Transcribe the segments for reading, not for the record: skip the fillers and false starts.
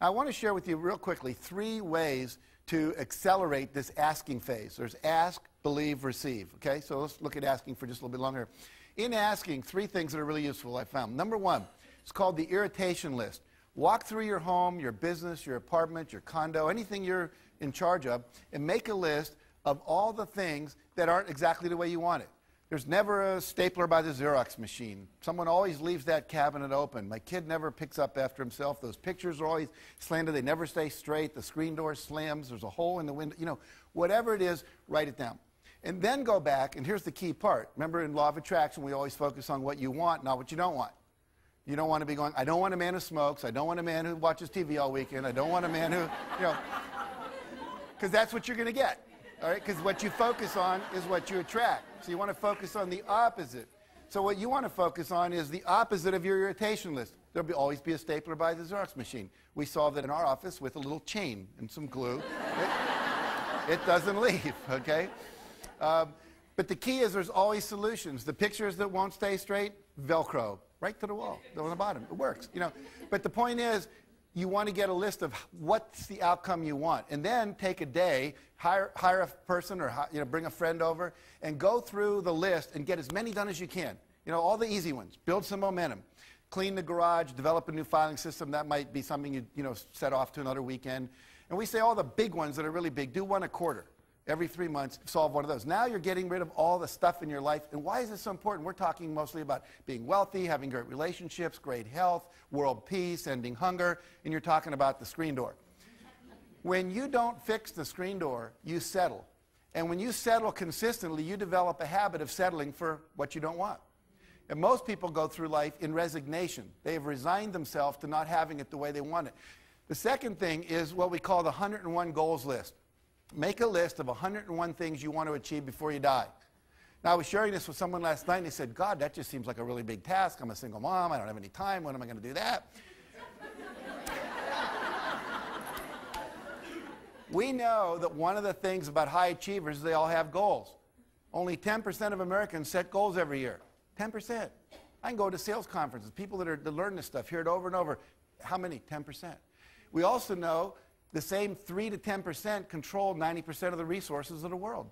I want to share with you real quickly 3 ways to accelerate this asking phase. There's ask, believe, receive. Okay, so let's look at asking for just a little bit longer. In asking, 3 things that are really useful I found. Number 1, it's called the irritation list. Walk through your home, your business, your apartment, your condo, anything you're in charge of, and make a list of all the things that aren't exactly the way you want it. There's never a stapler by the Xerox machine. Someone always leaves that cabinet open. My kid never picks up after himself. Those pictures are always slanted. They never stay straight. The screen door slams. There's a hole in the window. You know, whatever it is, write it down. And then go back, and here's the key part. Remember, in law of attraction, we always focus on what you want, not what you don't want. You don't want to be going, I don't want a man who smokes. I don't want a man who watches TV all weekend. I don't want a man who, you know, because that's what you're going to get. All right, because what you focus on is what you attract. So you want to focus on the opposite. So what you want to focus on is the opposite of your irritation list. There'll always be a stapler by the Xerox machine. We solved it in our office with a little chain and some glue. It doesn't leave, okay? But the key is there's always solutions. The pictures that won't stay straight, Velcro, right to the wall, on the bottom. It works, you know. But the point is, you want to get a list of what's the outcome you want. And then take a day, hire a person or bring a friend over, and go through the list and get as many done as you can. You know, all the easy ones. Build some momentum. Clean the garage, develop a new filing system. That might be something you set off to another weekend. And we say all the big ones that are really big, do 1 a quarter. Every 3 months, solve one of those. Now you're getting rid of all the stuff in your life. And why is this so important? We're talking mostly about being wealthy, having great relationships, great health, world peace, ending hunger, and you're talking about the screen door. When you don't fix the screen door, you settle. And when you settle consistently, you develop a habit of settling for what you don't want. And most people go through life in resignation. They have resigned themselves to not having it the way they want it. The second thing is what we call the 101 goals list. Make a list of 101 things you want to achieve before you die. Now, I was sharing this with someone last night, and they said, God, that just seems like a really big task. I'm a single mom. I don't have any time. When am I going to do that? We know that one of the things about high achievers is they all have goals. Only 10% of Americans set goals every year. 10%. I can go to sales conferences, people that learn this stuff, hear it over and over. How many? 10%. We also know the same 3 to 10% control 90% of the resources of the world.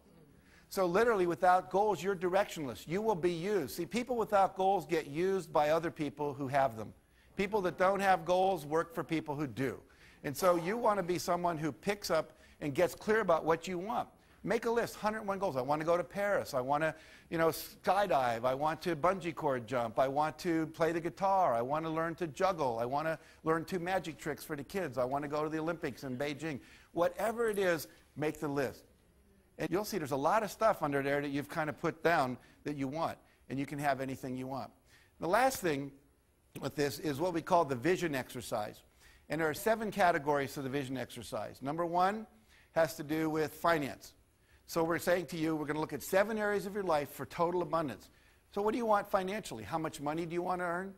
So literally, without goals, you're directionless. You will be used. See, people without goals get used by other people who have them. People that don't have goals work for people who do. And so you want to be someone who picks up and gets clear about what you want. Make a list, 101 goals. I want to go to Paris. I want to, skydive. I want to bungee cord jump. I want to play the guitar. I want to learn to juggle. I want to learn 2 magic tricks for the kids. I want to go to the Olympics in Beijing. Whatever it is, make the list. And you'll see there's a lot of stuff under there that you've kind of put down that you want. And you can have anything you want. The last thing with this is what we call the vision exercise. And there are 7 categories to the vision exercise. Number 1 has to do with finance. So we're saying to you, we're going to look at 7 areas of your life for total abundance. So what do you want financially? How much money do you want to earn?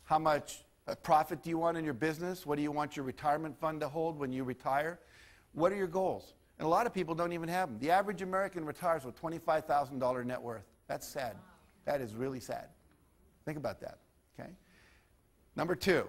How much profit do you want in your business? What do you want your retirement fund to hold when you retire? What are your goals? And a lot of people don't even have them. The average American retires with $25,000 net worth. That's sad. That is really sad. Think about that. Okay? Number 2,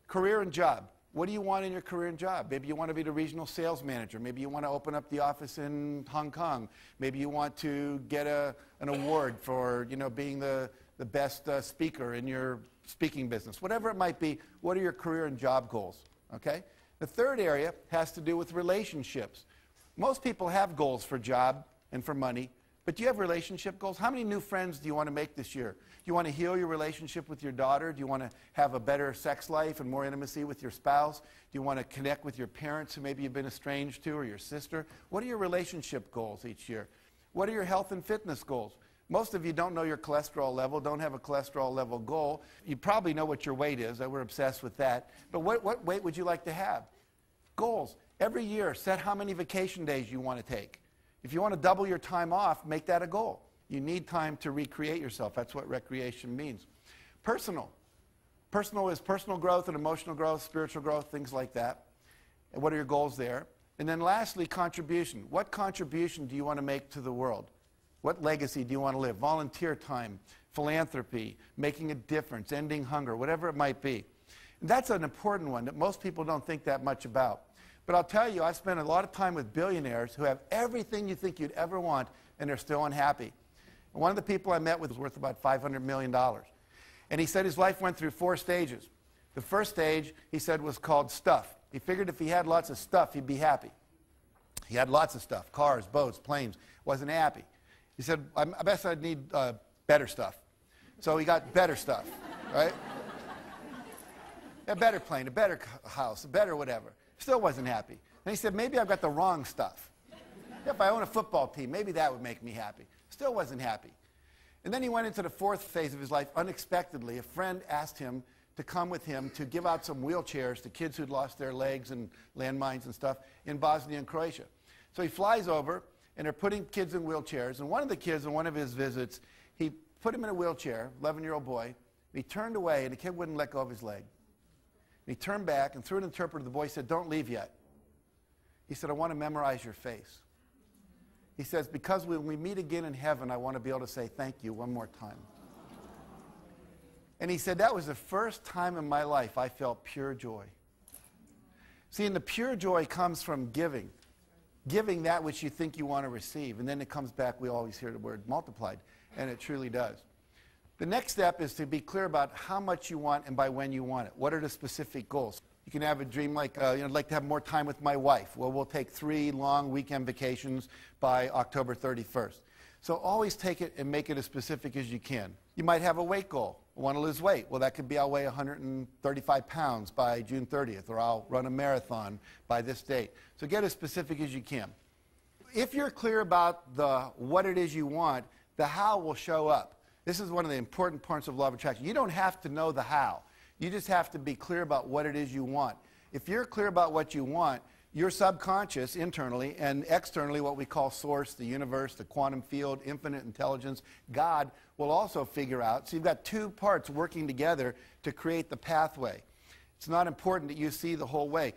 career and job. What do you want in your career and job? Maybe you want to be the regional sales manager. Maybe you want to open up the office in Hong Kong. Maybe you want to get an award for being the best speaker in your speaking business. Whatever it might be, what are your career and job goals? Okay? The third area has to do with relationships. Most people have goals for job and for money, but do you have relationship goals? How many new friends do you want to make this year? Do you want to heal your relationship with your daughter? Do you want to have a better sex life and more intimacy with your spouse? Do you want to connect with your parents who maybe you've been estranged to, or your sister? What are your relationship goals each year? What are your health and fitness goals? Most of you don't know your cholesterol level, don't have a cholesterol level goal. You probably know what your weight is. We're obsessed with that. But what weight would you like to have? Goals. Every year, set how many vacation days you want to take. If you want to double your time off, make that a goal. You need time to recreate yourself. That's what recreation means. Personal. Personal is personal growth and emotional growth, spiritual growth, things like that. And what are your goals there? And then lastly, contribution. What contribution do you want to make to the world? What legacy do you want to live? Volunteer time, philanthropy, making a difference, ending hunger, whatever it might be. That's an important one that most people don't think that much about. But I'll tell you, I've spent a lot of time with billionaires who have everything you think you'd ever want, and they're still unhappy. And one of the people I met with was worth about $500 million. And he said his life went through 4 stages. The first stage, he said, was called stuff. He figured if he had lots of stuff, he'd be happy. He had lots of stuff, cars, boats, planes, wasn't happy. He said, I guess I'd need better stuff. So he got better stuff, right? A better plane, a better house, a better whatever. Still wasn't happy. And he said, maybe I've got the wrong stuff. If I own a football team, maybe that would make me happy. Still wasn't happy. And then he went into the 4th phase of his life unexpectedly. A friend asked him to come with him to give out some wheelchairs to kids who'd lost their legs and landmines and stuff in Bosnia and Croatia. So he flies over, and they're putting kids in wheelchairs. And one of the kids, on one of his visits, he put him in a wheelchair, 11-year-old boy, and he turned away, and the kid wouldn't let go of his leg. And he turned back, and through an interpreter, the boy said, don't leave yet. He said, I want to memorize your face. He says, because when we meet again in heaven, I want to be able to say thank you one more time. And he said, that was the first time in my life I felt pure joy. See, and the pure joy comes from giving. Giving that which you think you want to receive. And then it comes back, we always hear the word multiplied. And it truly does. The next step is to be clear about how much you want and by when you want it. What are the specific goals? You can have a dream like, I'd like to have more time with my wife. Well, we'll take 3 long weekend vacations by October 31st. So always take it and make it as specific as you can. You might have a weight goal. I want to lose weight. Well, that could be I'll weigh 135 pounds by June 30th, or I'll run a marathon by this date. So get as specific as you can. If you're clear about what it is you want, the how will show up. This is one of the important parts of law of attraction. You don't have to know the how. You just have to be clear about what it is you want. If you're clear about what you want, your subconscious, internally, and externally, what we call source, the universe, the quantum field, infinite intelligence, God, will also figure out. So you've got 2 parts working together to create the pathway. It's not important that you see the whole way.